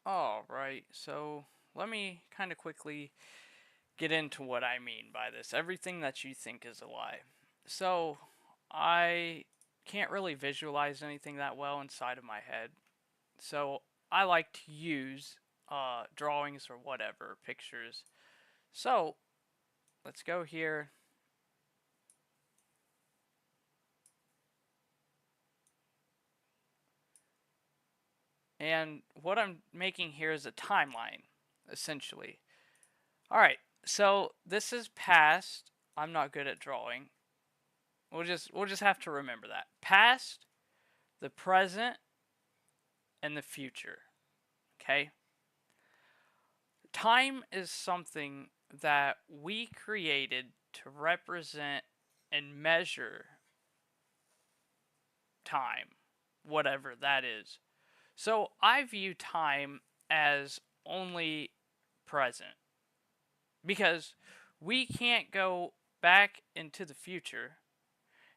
Alright, so let me kind of quickly get into what I mean by this. Everything that you think is a lie. So, I can't really visualize anything that well inside of my head. So, I like to use drawings or whatever, pictures. So, let's go here. And what I'm making here is a timeline, essentially. Alright, so this is past. I'm not good at drawing. We'll just have to remember that. Past, the present, and the future. Okay? Time is something that we created to represent and measure time, whatever that is. So I view time as only present because we can't go back into the future,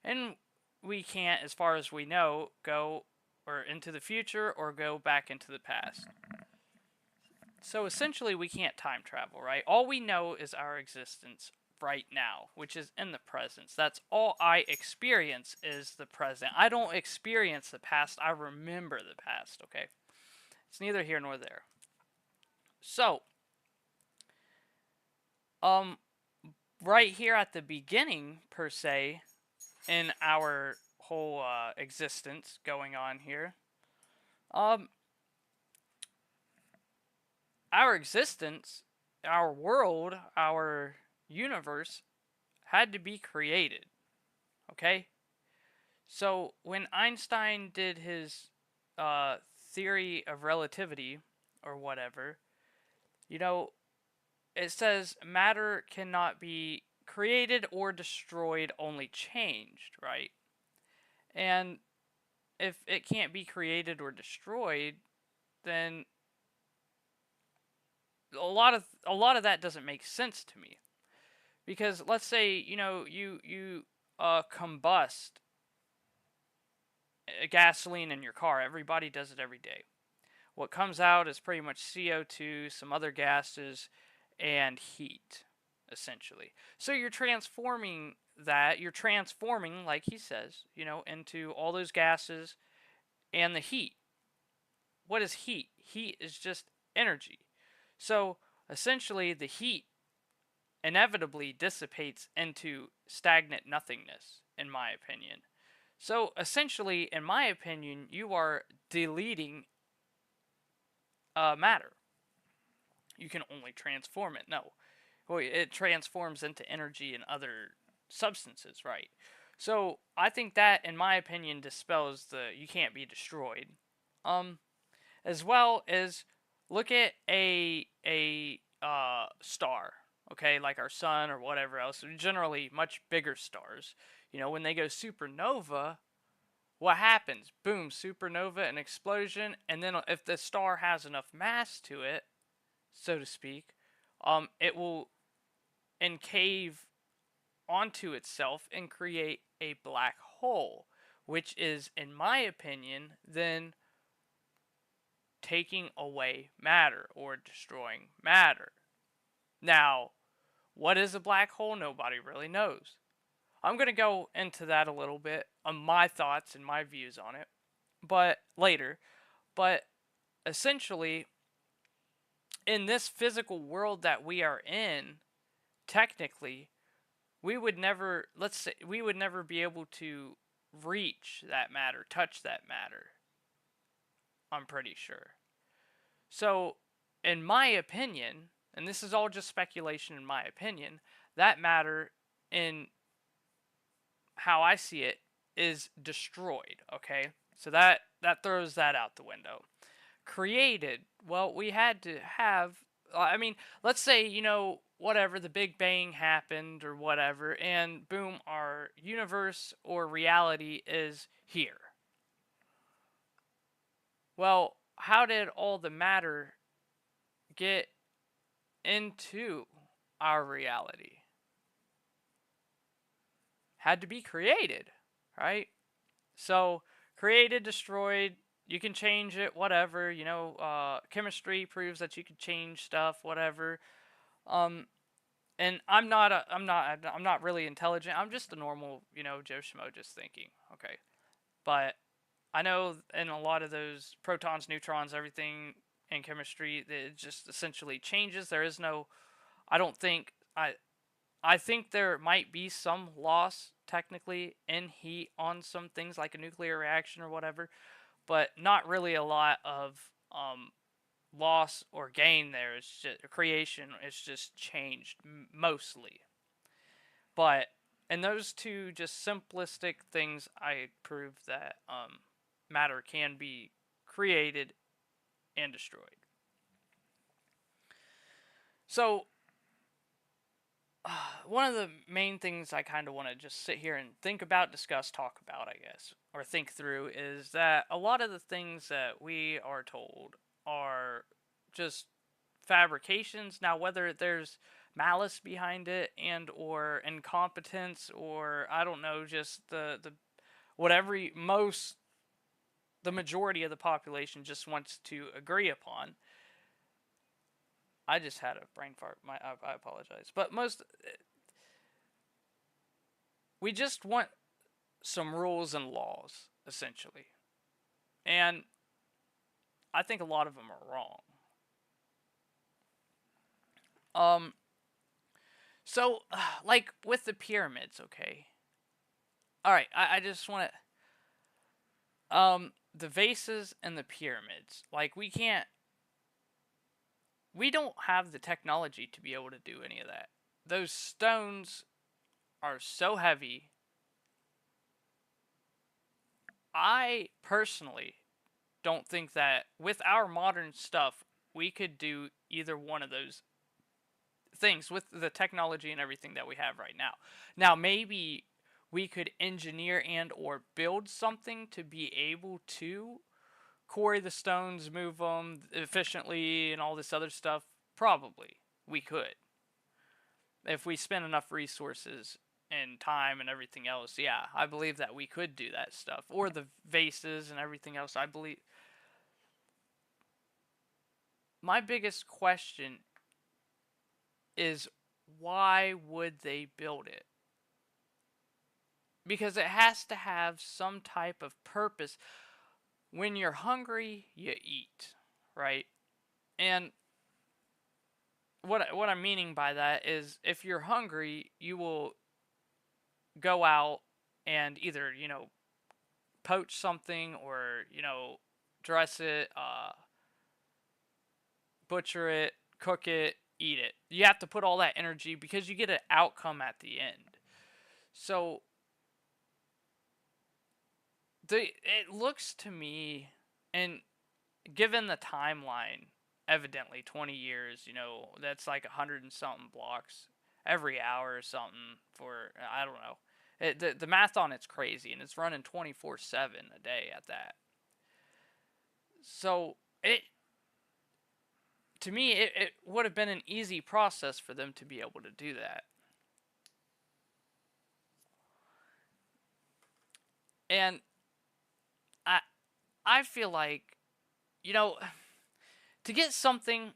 and we can't, as far as we know, go or into the future or go back into the past. So essentially, we can't time travel, right? All we know is our existence right now, which is in the present. That's all I experience is the present. I don't experience the past, I remember the past, okay? It's neither here nor there. So, um, right here at the beginning, per se, in our whole existence going on here, um, our existence, our world, our universe had to be created. Okay? So when Einstein did his theory of relativity or whatever, you know, it says matter cannot be created or destroyed, only changed, right? And if it can't be created or destroyed, then a lot of that doesn't make sense to me. Because let's say, you combust gasoline in your car. Everybody does it every day. What comes out is pretty much CO2, some other gases, and heat, essentially. So you're transforming, like he says, into all those gases and the heat. What is heat? Heat is just energy. So essentially, the heat inevitably dissipates into stagnant nothingness, in my opinion. So essentially, in my opinion, you are deleting matter. You can only transform it. No. Well, it transforms into energy and other substances, right? So I think that, in my opinion, dispels the you can't be destroyed. Um, as well as look at a star, okay, like our sun or whatever else. Generally, much bigger stars. When they go supernova, what happens? Boom, supernova, an explosion, and then if the star has enough mass to it, so to speak, it will encave onto itself and create a black hole, which is, in my opinion, then taking away matter or destroying matter. Now, what is a black hole? Nobody really knows. I'm going to go into that a little bit on my thoughts and my views on it, but later. But essentially, in this physical world that we are in, technically, we would never, let's say, we would never be able to reach that matter, touch that matter. I'm pretty sure. So, in my opinion, and this is all just speculation in my opinion, that matter, in how I see it, is destroyed, okay? So that throws that out the window. Created, well, we had to have, I mean, let's say, whatever, the Big Bang happened or whatever, and boom, our universe or reality is here. Well, how did all the matter get into our reality? Had to be created, right? So, created, destroyed, you can change it, whatever. Chemistry proves that you can change stuff, whatever. Um, and I'm not really intelligent. I'm just a normal, Joe Schmo just thinking. Okay, but I know in a lot of those protons, neutrons, everything in chemistry, it just essentially changes. There is no, I don't think I think there might be some loss technically in heat on some things like a nuclear reaction or whatever, but not really a lot of loss or gain there. It's just creation. It's just changed mostly. But in those two just simplistic things, I proved that matter can be created and destroyed. So one of the main things I kind of want to just sit here and think about, discuss, talk about, I guess, or think through is that a lot of the things that we are told are just fabrications. Now, whether there's malice behind it and or incompetence or I don't know, just the whatever the majority of the population just wants to agree upon. I just had a brain fart. I apologize, but we just want some rules and laws essentially, and I think a lot of them are wrong. Um, so like with the pyramids, okay. All right, I just want to the vases and the pyramids. Like we don't have the technology to be able to do any of that. Those stones are so heavy. I personally don't think that with our modern stuff we could do either one of those things with the technology and everything that we have right now. Now maybe we could engineer and or build something to be able to quarry the stones, move them efficiently and all this other stuff. Probably we could if we spend enough resources and time and everything else. Yeah, I believe that we could do that stuff, or the vases and everything else. I believe my biggest question is why would they build it? Because it has to have some type of purpose. When you're hungry, you eat, right? And what I'm meaning by that is if you're hungry, you will go out and either, poach something or, dress it, butcher it, cook it, eat it. You have to put all that energy because you get an outcome at the end. So it looks to me, and given the timeline, evidently 20 years, that's like 100 and something blocks every hour or something for, I don't know. The math on it's crazy, and it's running 24/7 a day at that. So to me, it would have been an easy process for them to be able to do that. And I I feel like, you know, to get something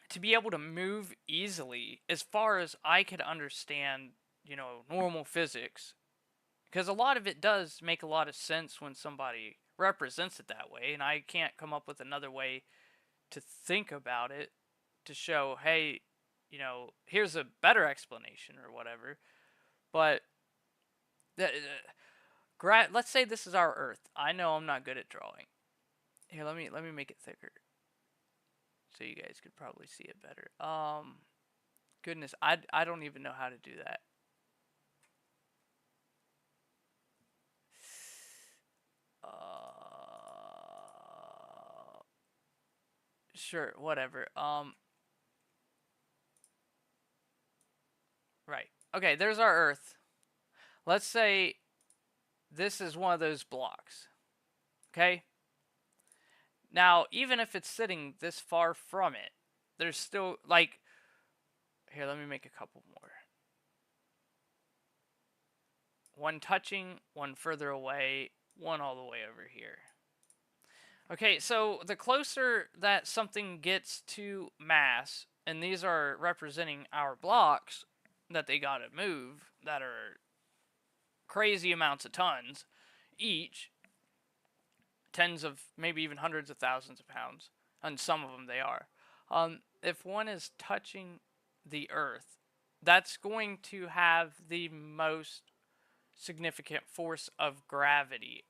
to be able to move easily, as far as I could understand, normal physics, because a lot of it does make a lot of sense when somebody represents it that way, and I can't come up with another way to think about it to show, hey, here's a better explanation or whatever. But let's say this is our Earth. I know I'm not good at drawing. Here, let me make it thicker so you guys could probably see it better. Goodness, I don't even know how to do that. Sure, whatever. Right. Okay, there's our Earth. Let's say this is one of those blocks. Okay? Now, even if it's sitting this far from it, there's still, like, here, let me make a couple more. One touching, one further away, one all the way over here. Okay, so the closer that something gets to mass, and these are representing our blocks that they gotta move, that are crazy amounts of tons each, tens of, maybe even hundreds of thousands of pounds, and some of them they are. If one is touching the Earth, that's going to have the most significant force of gravity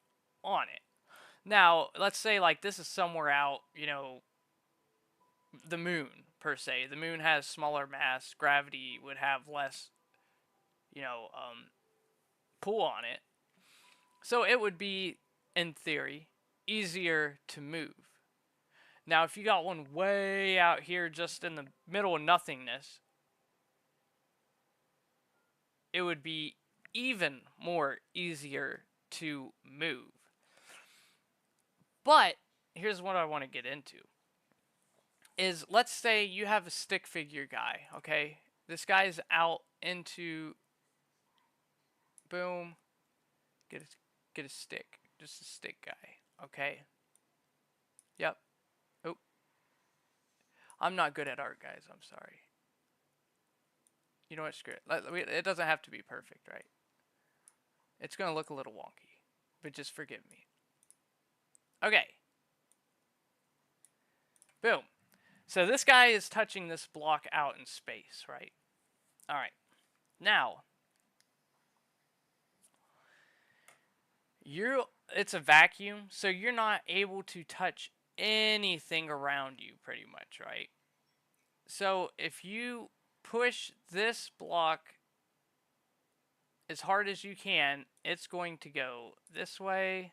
on it. Now, let's say like this is somewhere out, the moon per se. The moon has smaller mass, gravity would have less, you know, um, pull on it. So it would be, in theory, easier to move. Now, if you got one way out here just in the middle of nothingness, it would be even more easier to move. But here's what I want to get into is, let's say you have a stick figure guy, okay? This guy's out into, boom, get a stick. Just a stick guy, okay? Yep. Oh, I'm not good at art, guys. I'm sorry. You know what? Screw it. It doesn't have to be perfect, right? It's going to look a little wonky, but just forgive me. Okay. Boom. So this guy is touching this block out in space, right? All right. Now, it's a vacuum, so you're not able to touch anything around you pretty much, right? So if you push this block as hard as you can, it's going to go this way,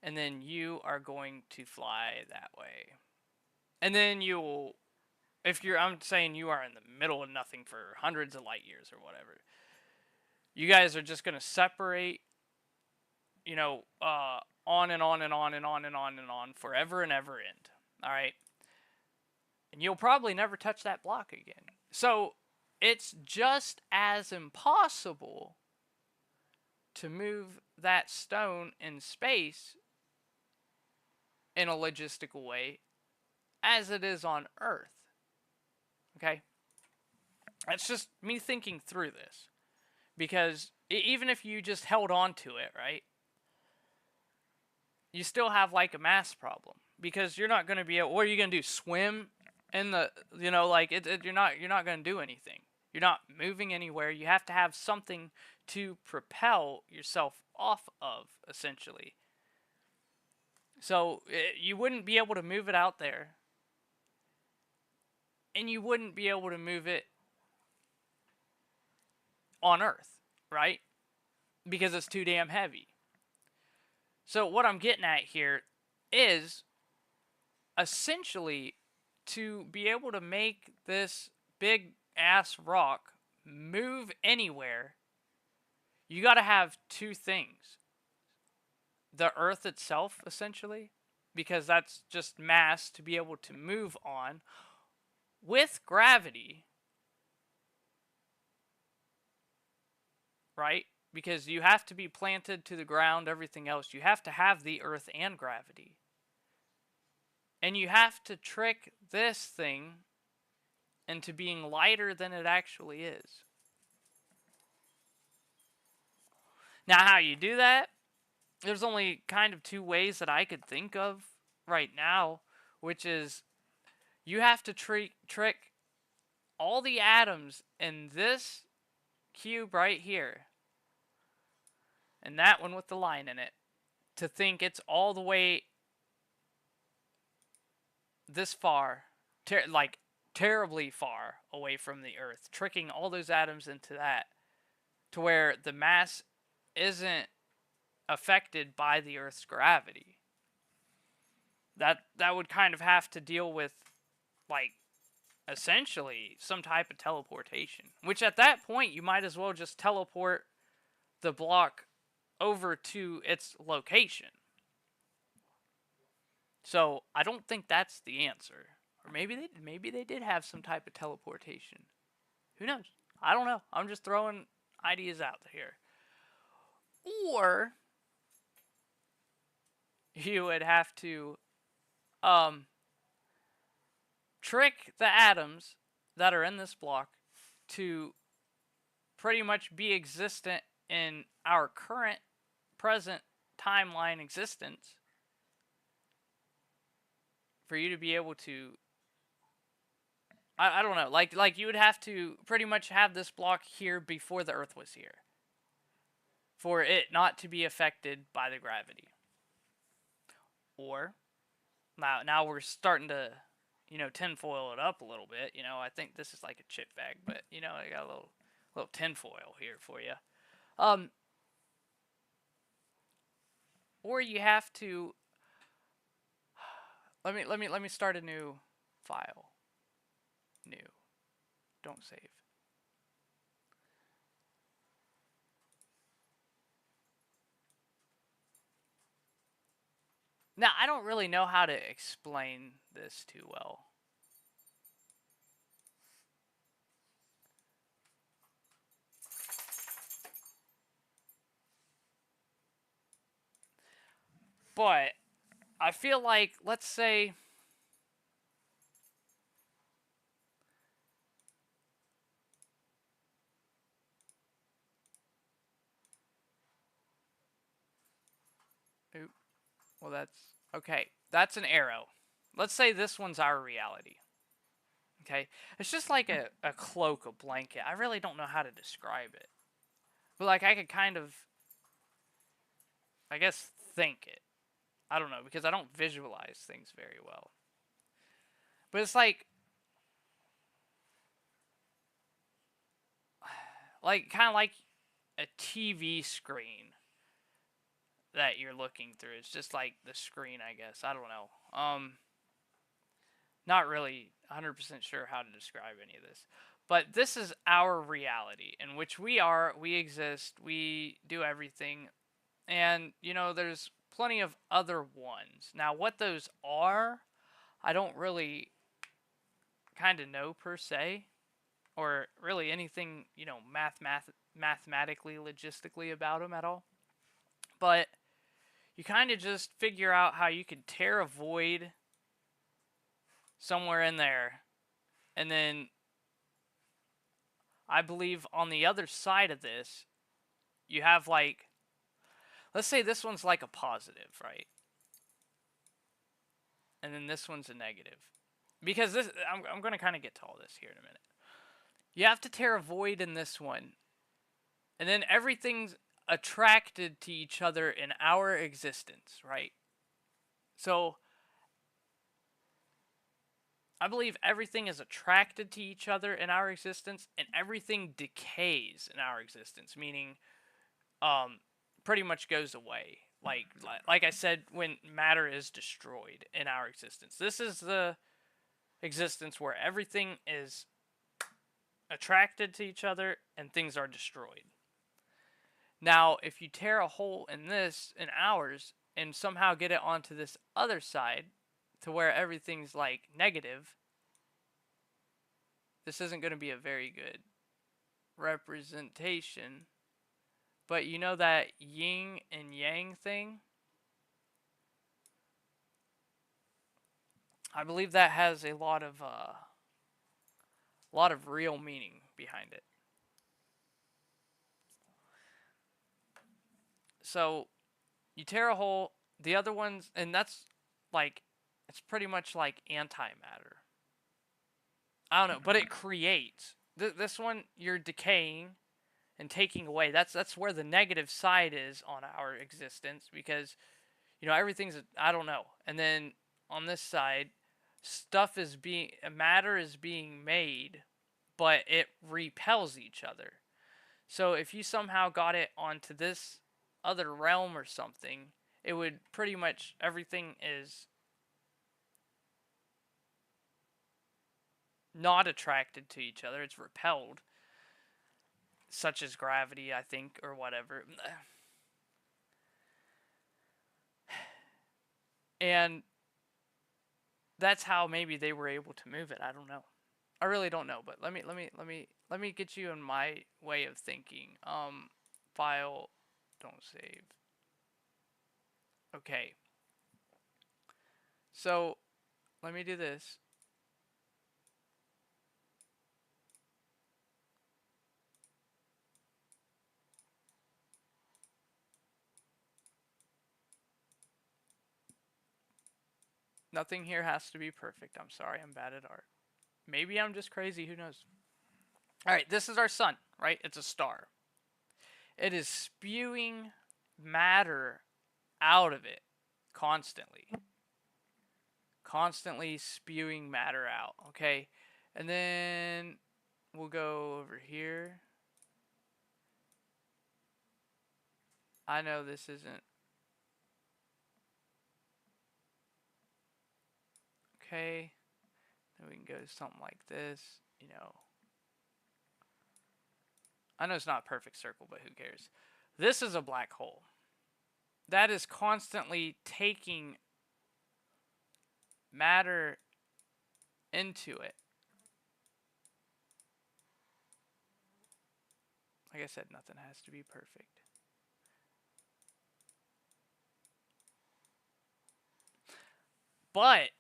and then you are going to fly that way. And then you will, I'm saying you are in the middle of nothing for hundreds of light years or whatever. You guys are just going to separate, on and on and on and on and on and on forever and ever end. All right. And you'll probably never touch that block again. So it's just as impossible to move that stone in space in a logistical way as it is on Earth. Okay? That's just me thinking through this. Because even if you just held on to it, right? You still have like a mass problem. Because you're not going to be able, what are you going to do? Swim in the, you're not going to do anything. You're not moving anywhere. You have to have something to propel yourself off of, essentially. So you wouldn't be able to move it out there. And you wouldn't be able to move it on Earth, right? Because it's too damn heavy. So what I'm getting at here is, essentially, to be able to make this big ass rock move anywhere, you got to have two things. The Earth itself, essentially, because that's just mass to be able to move on, with gravity, right? Because you have to be planted to the ground, everything else. You have to have the Earth and gravity. And you have to trick this thing into being lighter than it actually is. Now, how you do that? There's only kind of two ways that I could think of right now, which is you have to trick all the atoms in this cube right here, and that one with the line in it, to think it's all the way this far, terribly far away from the Earth, tricking all those atoms into that, to where the mass isn't affected by the Earth's gravity. That would kind of have to deal with, like, essentially some type of teleportation, which at that point you might as well just teleport the block over to its location. So I don't think that's the answer. Or maybe they did have some type of teleportation. Who knows? I don't know. I'm just throwing ideas out here. Or you would have to um, trick the atoms that are in this block to pretty much be existent in our current present timeline existence for you to be able to I don't know, like you would have to pretty much have this block here before the earth was here for it not to be affected by the gravity. Or now we're starting to tinfoil it up a little bit. I think this is like a chip bag, but I got a little tinfoil here for you. Um, or you have to let me start a new file. New. Don't save. Now, I don't really know how to explain this too well. But I feel like, let's say, well, that's okay. That's an arrow. Let's say this one's our reality. Okay? It's just like a cloak, a blanket. I really don't know how to describe it. But, like, I could kind of, I guess, think it. I don't know, because I don't visualize things very well. But it's like kind of like a TV screen that you're looking through. It's just like the screen, I guess. I don't know. Not really 100% sure how to describe any of this. But this is our reality in which we exist, we do everything. And, there's plenty of other ones. Now, what those are, I don't really kind of know per se, or really anything, mathematically, logistically about them at all. But you kind of just figure out how you could tear a void somewhere in there, and then I believe on the other side of this, you have like, let's say this one's like a positive, right? And then this one's a negative. Because this, I'm going to kind of get to all this here in a minute. You have to tear a void in this one, and then everything's attracted to each other in our existence, right? So I believe everything is attracted to each other in our existence, and everything decays in our existence, meaning pretty much goes away. Like I said, when matter is destroyed in our existence. This is the existence where everything is attracted to each other and things are destroyed. Now, if you tear a hole in this, in ours, and somehow get it onto this other side to where everything's like negative, this isn't going to be a very good representation. But you know that yin and yang thing? I believe that has a lot of real meaning behind it. So you tear a hole, the other ones, and that's like, it's pretty much like antimatter. I don't know, but it creates. This one, you're decaying and taking away. That's where the negative side is on our existence, because everything's, I don't know. And then on this side, matter is being made, but it repels each other. So if you somehow got it onto this other realm or something, it would pretty much, everything is not attracted to each other. It's repelled, such as gravity, I think, or whatever. And that's how maybe they were able to move it. I don't know. I really don't know, but let me get you in my way of thinking. File, don't save. Okay. So let me do this. Nothing here has to be perfect. I'm sorry, I'm bad at art. Maybe I'm just crazy, who knows? Alright, this is our sun, right? It's a star. It is spewing matter out of it constantly. Constantly spewing matter out, okay? And then we'll go over here. I know this isn't. Okay. Then we can go to something like this, you know. I know it's not a perfect circle, but who cares? This is a black hole. That is constantly taking matter into it. Like I said, nothing has to be perfect. But,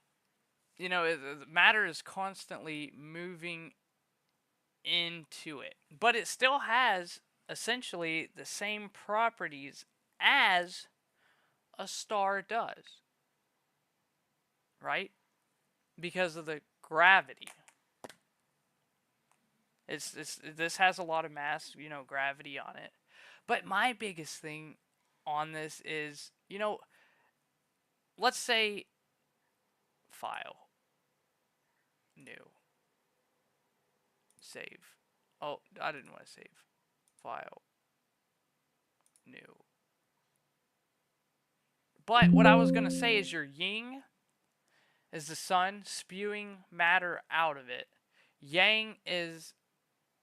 you know, matter is constantly moving into it. But it still has essentially the same properties as a star does. Right? Because of the gravity. This has a lot of mass, you know, gravity on it. But my biggest thing on this is, you know, let's say file, new, save. Oh, I didn't want to save. File, new. But what I was going to say is your yin is the sun spewing matter out of it. Yang is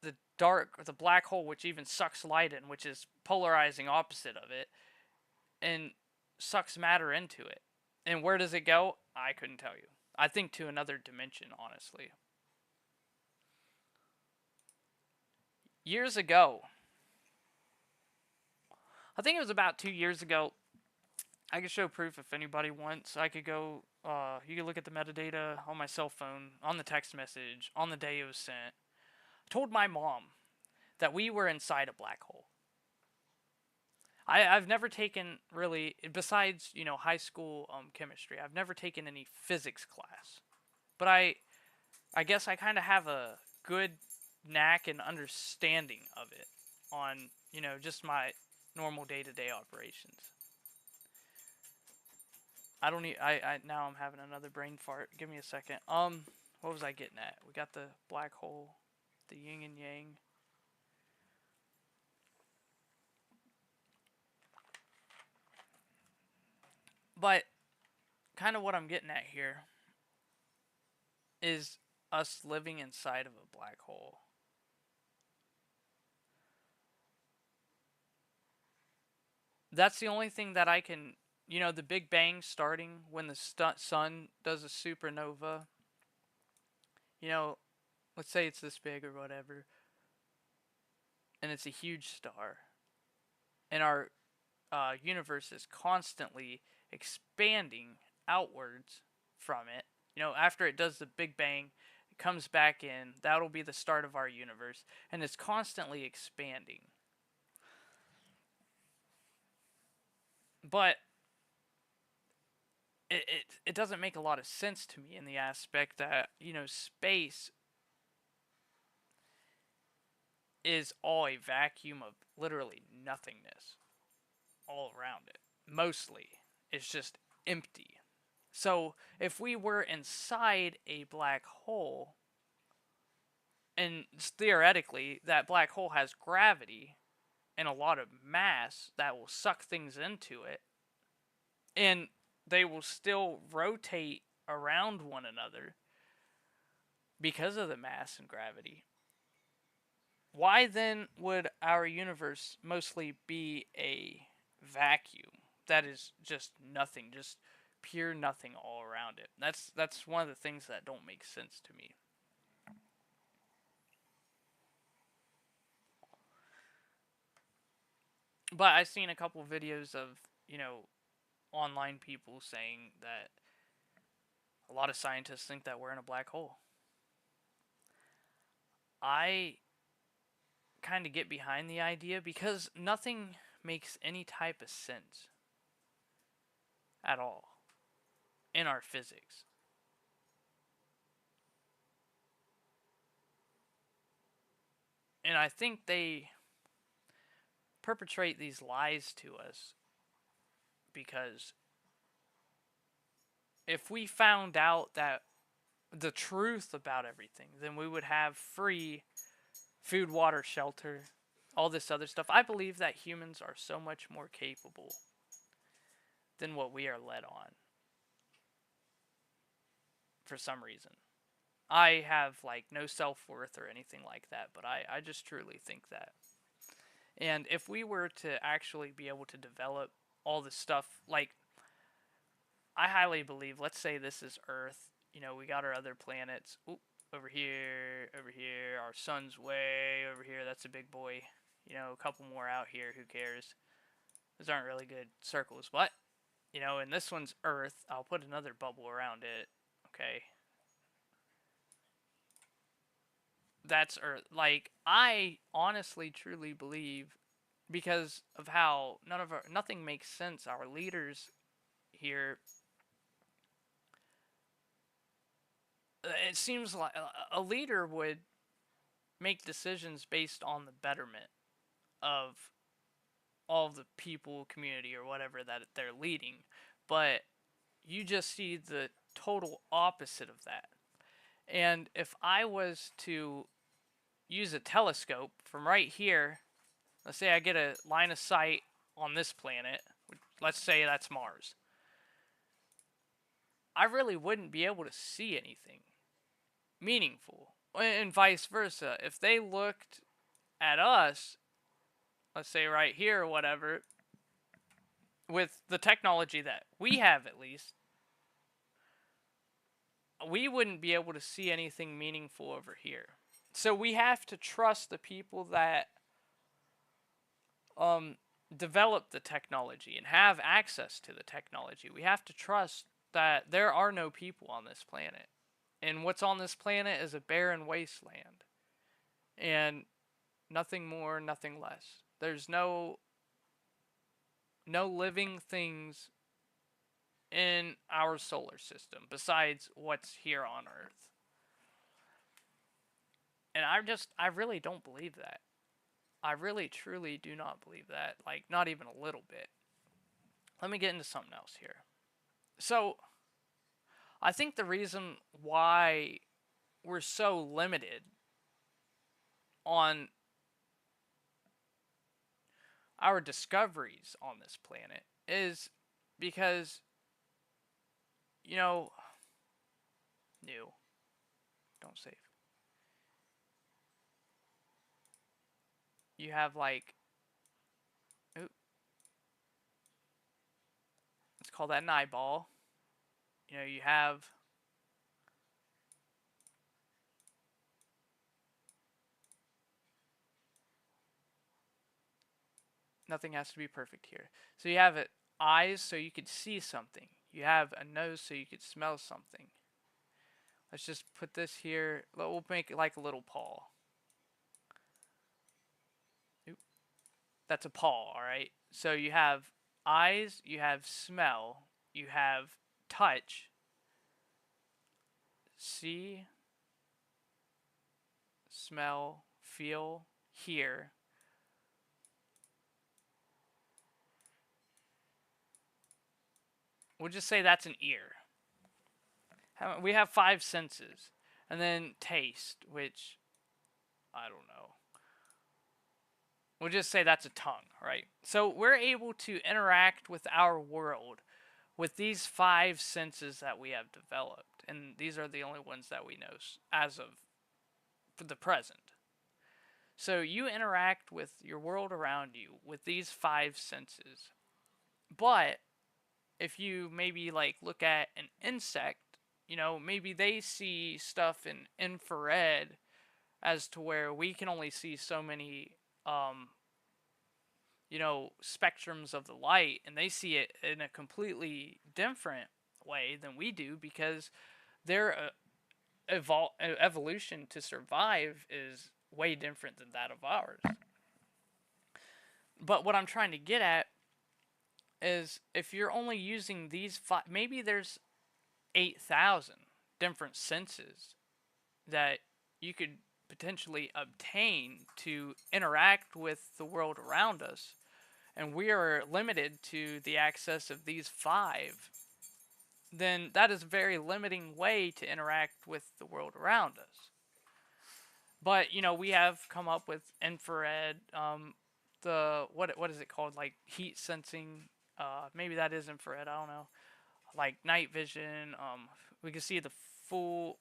the dark, the black hole, which even sucks light in, which is polarizing opposite of it, and sucks matter into it. And where does it go? I couldn't tell you. I think to another dimension, honestly. Years ago, I think it was about 2 years ago. I could show proof if anybody wants. I could go, you can look at the metadata on my cell phone, on the text message, on the day it was sent. I told my mom that we were inside a black hole. I've never taken really, besides, you know, high school chemistry, I've never taken any physics class. But I guess I kind of have a good knack and understanding of it on, you know, just my normal day-to-day operations. I don't need, now I'm having another brain fart. Give me a second. What was I getting at? We got the black hole, the yin and yang. But kind of what I'm getting at here is us living inside of a black hole. That's the only thing that I can, you know, the Big Bang starting when the sun does a supernova. You know, let's say it's this big or whatever, and it's a huge star, and our universe is constantly expanding outwards from it. You know, after it does the Big Bang, it comes back in. That'll be the start of our universe, and it's constantly expanding. But it doesn't make a lot of sense to me in the aspect that, you know, space is all a vacuum of literally nothingness all around it. Mostly, it's just empty. So, if we were inside a black hole, and theoretically, that black hole has gravity and a lot of mass that will suck things into it, and they will still rotate around one another because of the mass and gravity. Why then would our universe mostly be a vacuum that is just nothing, just pure nothing all around it? That's one of the things that don't make sense to me. But I've seen a couple videos of, you know, online people saying that A lot of scientists think that we're in a black hole. I kind of get behind the idea because nothing makes any type of sense at all in our physics. And I think they perpetrate these lies to us because if we found out that the truth about everything, then we would have free food, water, shelter, all this other stuff. I believe that humans are so much more capable than what we are led on for some reason. I have like no self-worth or anything like that, but I just truly think that. And if we were to actually be able to develop all this stuff, like I highly believe, let's say this is Earth, we got our other planets. Oop, over here, our sun's way over here, that's a big boy. A couple more out here, who cares? Those aren't really good circles, but, and this one's Earth. I'll put another bubble around it, okay? That's Earth. Like, I honestly, truly believe, because of how nothing makes sense, our leaders here, it seems like a leader would make decisions based on the betterment of all of the people, community, or whatever that they're leading. But you just see the total opposite of that. And if I was to use a telescope from right here, let's say I get a line of sight on this planet, let's say that's Mars, I really wouldn't be able to see anything meaningful. And vice versa. If they looked at us, let's say right here or whatever, with the technology that we have at least, we wouldn't be able to see anything meaningful over here. So we have to trust the people that develop the technology and have access to the technology. We have to trust that there are no people on this planet. And what's on this planet is a barren wasteland. And nothing more, nothing less. There's no living things in our solar system besides what's here on Earth. And I really don't believe that. I really, truly do not believe that. Like, not even a little bit. Let me get into something else here. So, I think the reason why we're so limited on our discoveries on this planet is because, new. Don't save. You have like, oops, let's call that an eyeball. You have nothing has to be perfect here. So you have eyes so you could see something. You have a nose so you could smell something. Let's just put this here. We'll make it like a little paw. Oop. That's a paw, alright? So you have eyes, you have smell, you have touch, see, smell, feel, hear. We'll just say that's an ear. We have 5 senses. And then taste, which, I don't know. We'll just say that's a tongue, right? So we're able to interact with our world with these 5 senses that we have developed. And these are the only ones that we know as of for the present. So you interact with your world around you with these 5 senses. But if you maybe like look at an insect, maybe they see stuff in infrared as to where we can only see so many spectrums of the light, and they see it in a completely different way than we do because Their evolution to survive is way different than that of ours. But what I'm trying to get at is if you're only using these five, maybe there's 8,000 different senses that you could potentially obtain to interact with the world around us, and we are limited to the access of these five, then that is a very limiting way to interact with the world around us. But we have come up with infrared, the what is it called? Like heat sensing. Maybe that is infrared. I don't know. Like night vision. We can see the full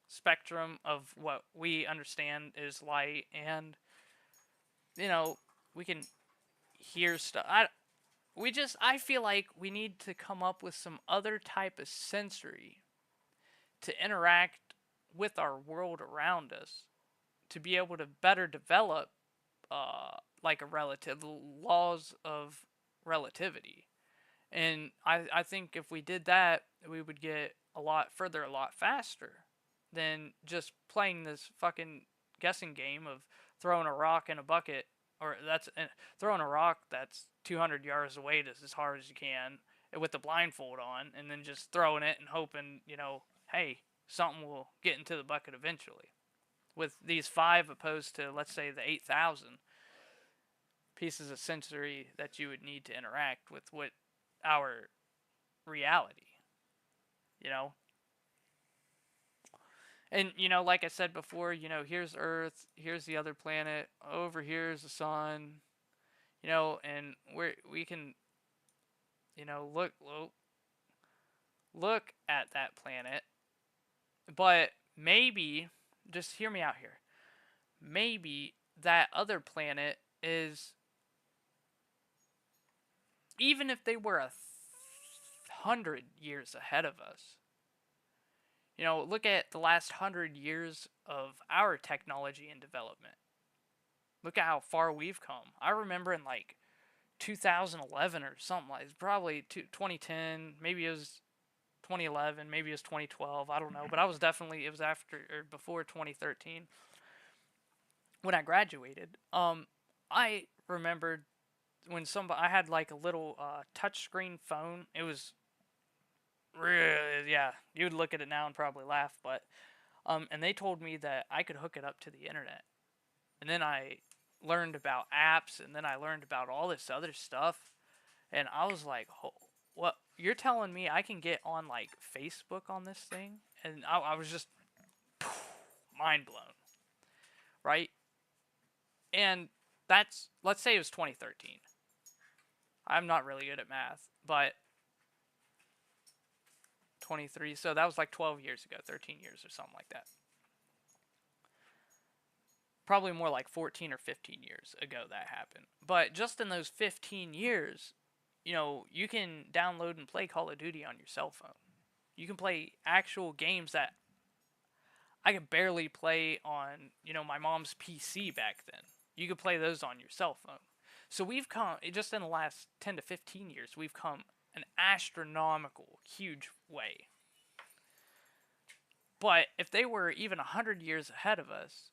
spectrum of what we understand is light, and you know we can hear stuff. I feel like we need to come up with some other type of sensory to interact with our world around us, to be able to better develop like a relative laws of relativity. And I think if we did that, we would get a lot further a lot faster than just playing this fucking guessing game of throwing a rock in a bucket, or throwing a rock that's 200 yards away as hard as you can with the blindfold on, and then just throwing it and hoping, hey, something will get into the bucket eventually. With these five opposed to, let's say, the 8,000 pieces of sensory that you would need to interact with what our reality, you know? And, like I said before, here's Earth, here's the other planet, over here's the sun, and we can, look at that planet, but maybe, just hear me out here, maybe that other planet is, even if they were 100 years ahead of us, look at the last 100 years of our technology and development. Look at how far we've come. I remember in like 2011 or something like, it's probably 2010, maybe it was 2011, maybe it was 2012, I don't know, but it was after or before 2013 when I graduated. I remembered when I had like a little touchscreen phone. It was really, yeah, you'd look at it now and probably laugh, but and they told me that I could hook it up to the internet, and then I learned about apps, and then I learned about all this other stuff, and I was like, what, you're telling me I can get on like Facebook on this thing? And I was just mind blown, right? And let's say it was 2013. I'm not really good at math, but 23, so that was like 12 years ago, 13 years or something like that. Probably more like 14 or 15 years ago that happened. But just in those 15 years, you can download and play Call of Duty on your cell phone. You can play actual games that I could barely play on, my mom's PC back then. You could play those on your cell phone. So we've come, just in the last 10 to 15 years, we've come an astronomical, huge way. But if they were even 100 years ahead of us,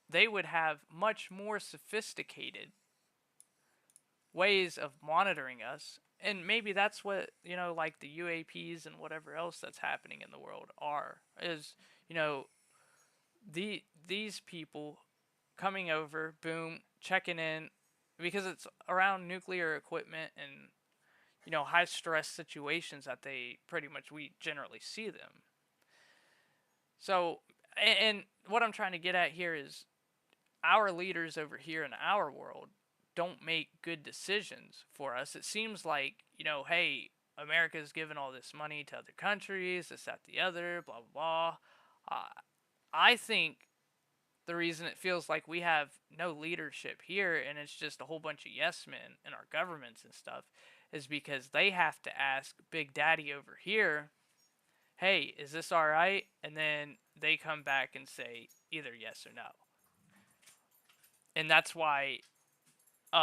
they would have much more sophisticated ways of monitoring us. And maybe that's what, like the UAPs and whatever else that's happening in the world is, these people coming over, boom, checking in, because it's around nuclear equipment and, high stress situations that we generally see them. So, and what I'm trying to get at here is our leaders over here in our world don't make good decisions for us. It seems like, hey, America's given all this money to other countries, this, that, the other, blah, blah, blah. I think the reason it feels like we have no leadership here and it's just a whole bunch of yes men in our governments and stuff is because they have to ask Big Daddy over here, hey, is this all right? And then they come back and say either yes or no. And that's why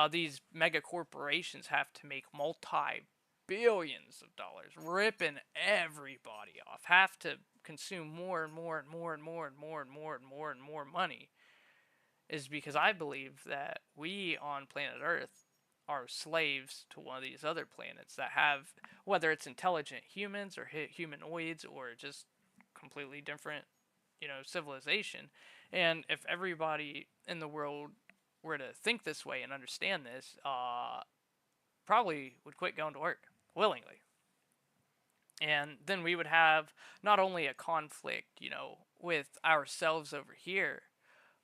these mega corporations have to make multi billions of dollars, ripping everybody off, have to consume more and more and more and more and more and more and more and more money, is because I believe that we on planet Earth are slaves to one of these other planets that have, whether it's intelligent humans or humanoids or just completely different, civilization. And if everybody in the world were to think this way and understand this, probably would quit going to work willingly. And then we would have not only a conflict, with ourselves over here,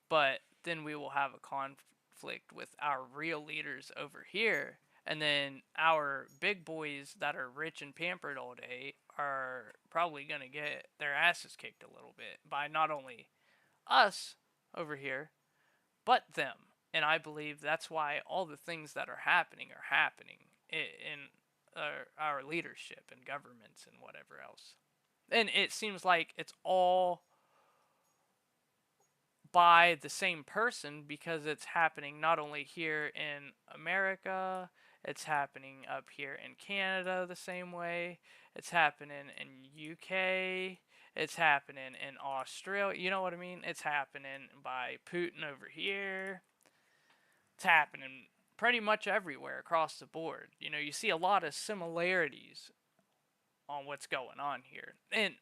but then we will have a conflict with our real leaders over here. And then our big boys that are rich and pampered all day are probably going to get their asses kicked a little bit by not only us over here, but them. And I believe that's why all the things that are happening in our leadership and governments and whatever else. And it seems like it's all by the same person because it's happening not only here in America, it's happening up here in Canada the same way, it's happening in UK, it's happening in Australia, you know what I mean? It's happening by Putin over here. It's happening pretty much everywhere across the board. You see a lot of similarities on what's going on here. And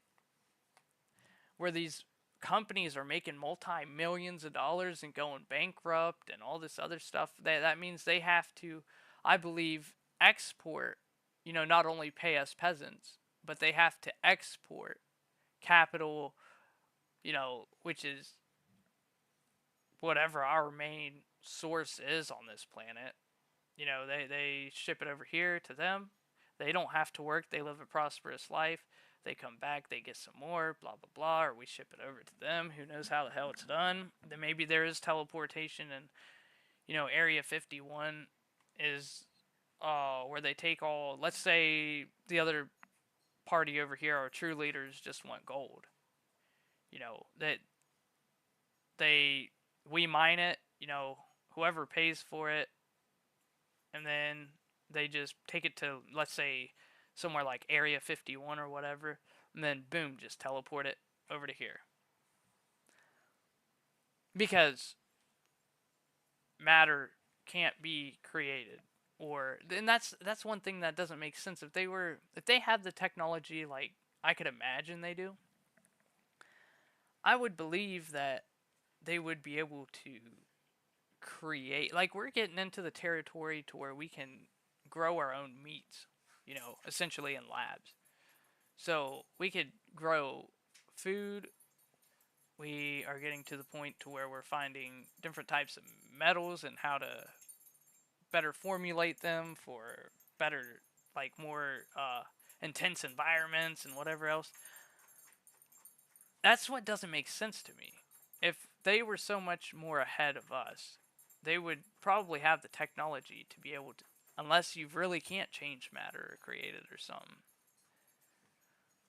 where these companies are making multi-millions of dollars and going bankrupt and all this other stuff, that means they have to, I believe, export, not only pay us peasants, but they have to export capital, which is whatever our main source is on this planet. They ship it over here to them. They don't have to work. They live a prosperous life. They come back, they get some more, blah, blah, blah, or we ship it over to them. Who knows how the hell it's done? Then maybe there is teleportation, and, Area 51 is where they take all, let's say the other party over here, our true leaders, just want gold. That we mine it, whoever pays for it, and then they just take it to, let's say, somewhere like Area 51 or whatever, and then boom, just teleport it over to here. Because matter can't be created, and that's one thing that doesn't make sense. If they have the technology like I could imagine they do, I would believe that they would be able to create, like, we're getting into the territory to where we can grow our own meats, essentially in labs. So we could grow food. We are getting to the point to where we're finding different types of metals and how to better formulate them for better, like, more intense environments and whatever else. That's what doesn't make sense to me. If they were so much more ahead of us, they would probably have the technology to be able to, unless you really can't change matter or create it or something.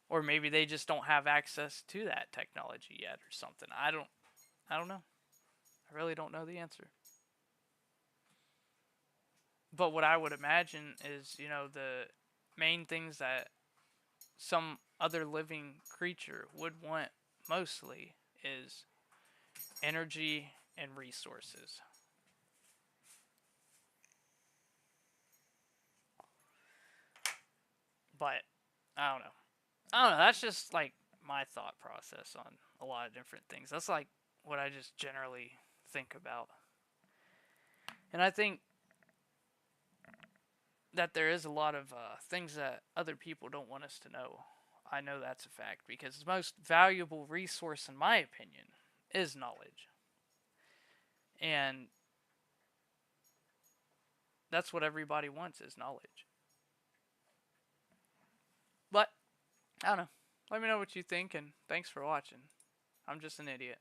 Or maybe they just don't have access to that technology yet or something. I don't know. I really don't know the answer. But what I would imagine is, the main things that some other living creature would want mostly is energy and resources. But I don't know. That's just like my thought process on a lot of different things. That's like what I just generally think about. And I think that there is a lot of things that other people don't want us to know. I know that's a fact because the most valuable resource, in my opinion, is knowledge. And that's what everybody wants, is knowledge. But I don't know. Let me know what you think, and thanks for watching. I'm just an idiot.